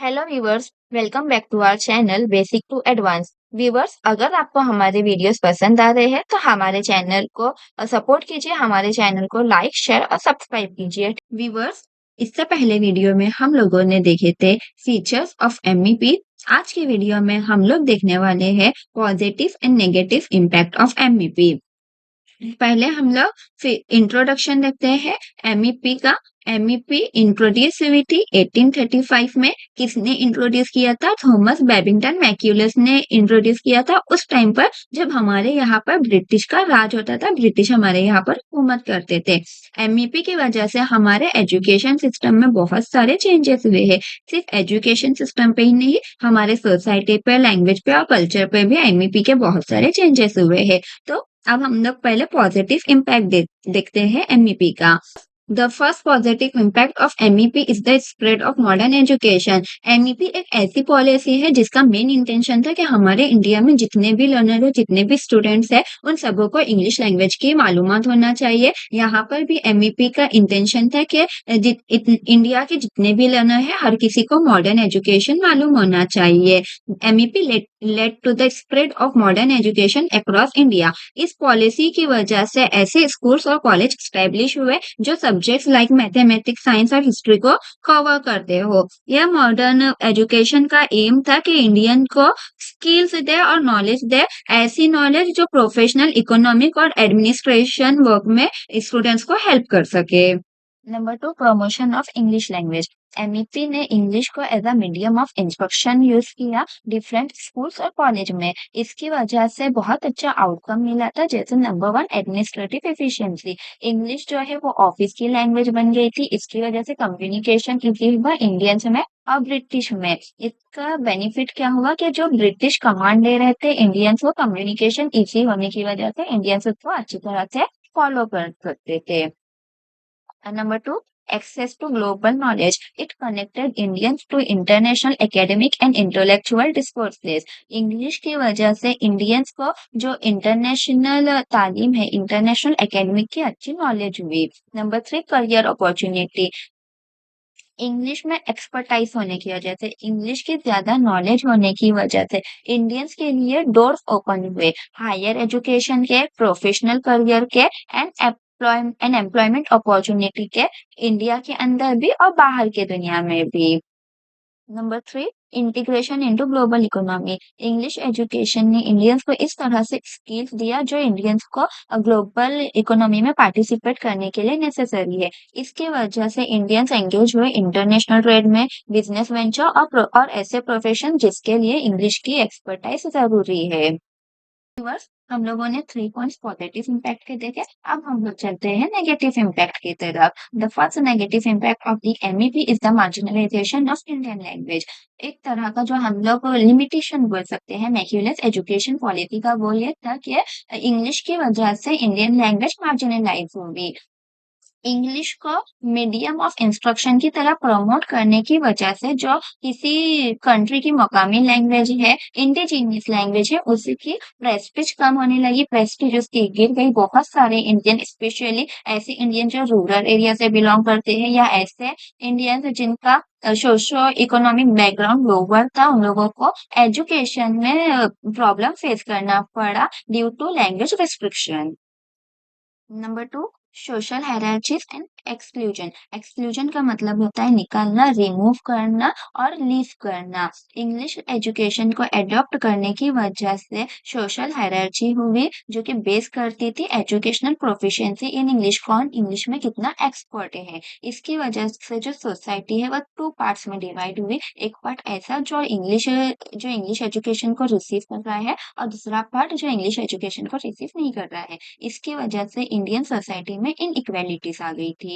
Hello viewers, welcome back to our channel basic to advance. Viewers, अगर आपको हमारे videos पसंद आ रहे हैं तो हमारे चैनल को सपोर्ट कीजिए, हमारे चैनल को लाइक शेयर और सब्सक्राइब कीजिए। व्यूवर्स, इससे पहले वीडियो में हम लोगों ने देखे थे फीचर्स ऑफ एमईपी। आज की वीडियो में हम लोग देखने वाले हैं positive and negative impact of MEP. पहले हम लोग फिर इंट्रोडक्शन देखते हैं एमईपी का। एमईपी इंट्रोड्यूस हुई थी 1835 में। किसने इंट्रोड्यूस किया था? थॉमस बेबिंगटन मैक्यूलस ने इंट्रोड्यूस किया था उस टाइम पर जब हमारे यहाँ पर ब्रिटिश का राज होता था, ब्रिटिश हमारे यहाँ पर हुकूमत करते थे। एमईपी की वजह से हमारे एजुकेशन सिस्टम में बहुत सारे चेंजेस हुए हैं। सिर्फ एजुकेशन सिस्टम पे ही नहीं, हमारे सोसाइटी पे, लैंग्वेज पे और कल्चर पे भी एमईपी के बहुत सारे चेंजेस हुए हैं। तो अब हम लोग पहले पॉजिटिव इम्पैक्ट देखते हैं एमईपी का। The first positive impact of MEP is the spread of modern education. MEP एक ऐसी पॉलिसी है जिसका मेन इंटेंशन था कि हमारे इंडिया में जितने भी लर्नर हो, जितने भी स्टूडेंट्स हैं, उन सबों को इंग्लिश लैंग्वेज की मालूमात होना चाहिए। यहाँ पर भी एमईपी का इंटेंशन था कि इंडिया के जितने भी लर्नर है, हर किसी को मॉडर्न एजुकेशन मालूम होना चाहिए। MEP led to the spread of modern education across India। इस पॉलिसी की वजह से ऐसे स्कूल्स और कॉलेज स्टैब्लिश हुए जो सब्जेक्ट्स लाइक मैथमेटिक्स, साइंस और हिस्ट्री को कवर करते हो। यह मॉडर्न एजुकेशन का एम था कि इंडियन को स्किल्स दे और नॉलेज दे, ऐसी नॉलेज जो प्रोफेशनल, इकोनॉमिक और एडमिनिस्ट्रेशन वर्क में स्टूडेंट्स को हेल्प कर सके। Number 2, promotion of English language. MEP ने इंग्लिश को as a medium of instruction use किया डिफरेंट स्कूल्स और कॉलेज में। इसकी वजह से बहुत अच्छा आउटकम मिला था, जैसे नंबर 1, एडमिनिस्ट्रेटिव एफिशिएंसी। इंग्लिश जो है वो ऑफिस की लैंग्वेज बन गई थी। इसकी वजह से कम्युनिकेशन इजी हुआ इंडियंस में और ब्रिटिश में। इसका बेनिफिट क्या हुआ कि जो ब्रिटिश कमांड ले रहे थे इंडियंस, वो कम्युनिकेशन इजी होने की वजह से इंडियंस उसको अच्छी तरह से फॉलो कर सकते थे। And number 2, access to global knowledge. It connected Indians to international academic and intellectual discourses. English की वजह से इंडियंस को जो इंटरनेशनल तालीम है, इंटरनेशनल एकेडमिक की अच्छी नॉलेज हुई। Number 3, career opportunity. इंग्लिश में एक्सपर्टाइज होने की वजह से, इंग्लिश की ज्यादा नॉलेज होने की वजह से इंडियंस के लिए डोर्स ओपन हुए हायर एजुकेशन के, प्रोफेशनल करियर के एंड एम्प्लॉयमेंट अपॉर्चुनिटी के, इंडिया के अंदर भी और बाहर के दुनिया में भी। Number 3, integration into global economy. English education ने इंडियंस को इस तरह से स्किल्स दिया जो इंडियंस को ग्लोबल इकोनॉमी में पार्टिसिपेट करने के लिए नेसेसरी है। इसकी वजह से इंडियंस एंगेज हुए इंटरनेशनल ट्रेड में, बिजनेस वेंचर और ऐसे प्रोफेशन जिसके लिए इंग्लिश की एक्सपर्टाइज जरूरी है। व्यूअर्स, हम लोगों ने 3 पॉइंट्स पॉजिटिव इम्पैक्ट के देखे। अब हम लोग चलते हैं नेगेटिव इम्पैक्ट की तरफ। The first negative impact of the MEP is the marginalisation of Indian language. एक तरह का जो हम लोग लिमिटेशन बोल सकते हैं मैक्यूलस एजुकेशन पॉलिसी का, वो ये था कि इंग्लिश की वजह से इंडियन लैंग्वेज मार्जिनलाइज होगी। इंग्लिश को मीडियम ऑफ इंस्ट्रक्शन की तरह प्रमोट करने की वजह से जो किसी कंट्री की मकामी लैंग्वेज है, इंडिजीनियस लैंग्वेज है, उसकी प्रेस्टीज कम होने लगी, प्रेस्टीज उसकी गिर गई। बहुत सारे इंडियन, स्पेशली ऐसे इंडियन जो रूरल एरिया से बिलोंग करते हैं या ऐसे इंडियंस जिनका सोशो इकोनॉमिक बैकग्राउंड लोअर था, उन लोगों को एजुकेशन में प्रॉब्लम फेस करना पड़ा due to language restriction. Number 2, social hierarchies and exclusion. Exclusion का मतलब होता है निकालना, रिमूव करना और लीव करना। इंग्लिश एजुकेशन को एडॉप्ट करने की वजह से सोशल हायरार्की हुई जो कि बेस करती थी एजुकेशनल प्रोफिशिएंसी इन इंग्लिश, कौन इंग्लिश में कितना एक्सपर्ट है। इसकी वजह से जो सोसाइटी है वह 2 पार्ट्स में डिवाइड हुई। एक पार्ट ऐसा जो इंग्लिश एजुकेशन को रिसीव कर रहा है और दूसरा पार्ट जो इंग्लिश एजुकेशन को रिसीव नहीं कर रहा है। इसकी वजह से इंडियन सोसाइटी में इनइक्वालिटीज आ गई थी।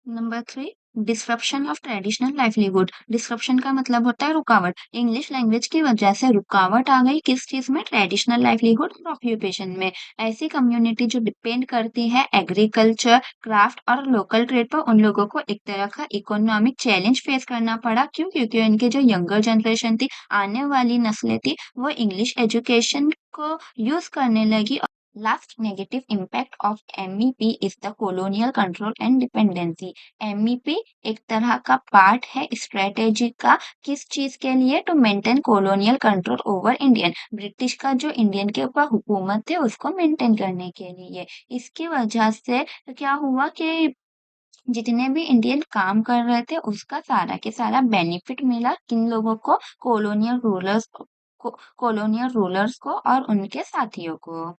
Number 3, disruption of traditional livelihood. Disruption का मतलब होता है रुकावट। इंग्लिश लैंग्वेज की वजह से रुकावट आ गई किस चीज में? ट्रेडिशनल लाइवलीहुड और ऑक्यूपेशन में। ऐसी कम्युनिटी जो डिपेंड करती है एग्रीकल्चर, क्राफ्ट और लोकल ट्रेड पर, उन लोगों को एक तरह का इकोनॉमिक चैलेंज फेस करना पड़ा। क्यों? क्योंकि उनकी जो यंगर जनरेशन थी, आने वाली नस्लें थी, वो इंग्लिश एजुकेशन को यूज करने लगी last negative impact of MEP is the colonial control and dependency. MEP एक तरह का पार्ट है स्ट्रेटेजी का, किस चीज के लिए? To maintain colonial control over Indian, British का जो इंडियन के ऊपर हुकूमत थी उसको मेंटेन करने के लिए। इसकी वजह से क्या हुआ कि जितने भी इंडियन काम कर रहे थे उसका सारा के सारा बेनिफिट मिला किन लोगों को? कॉलोनियल रूलर्स को, कॉलोनियल रूलर्स को और उनके साथियों को।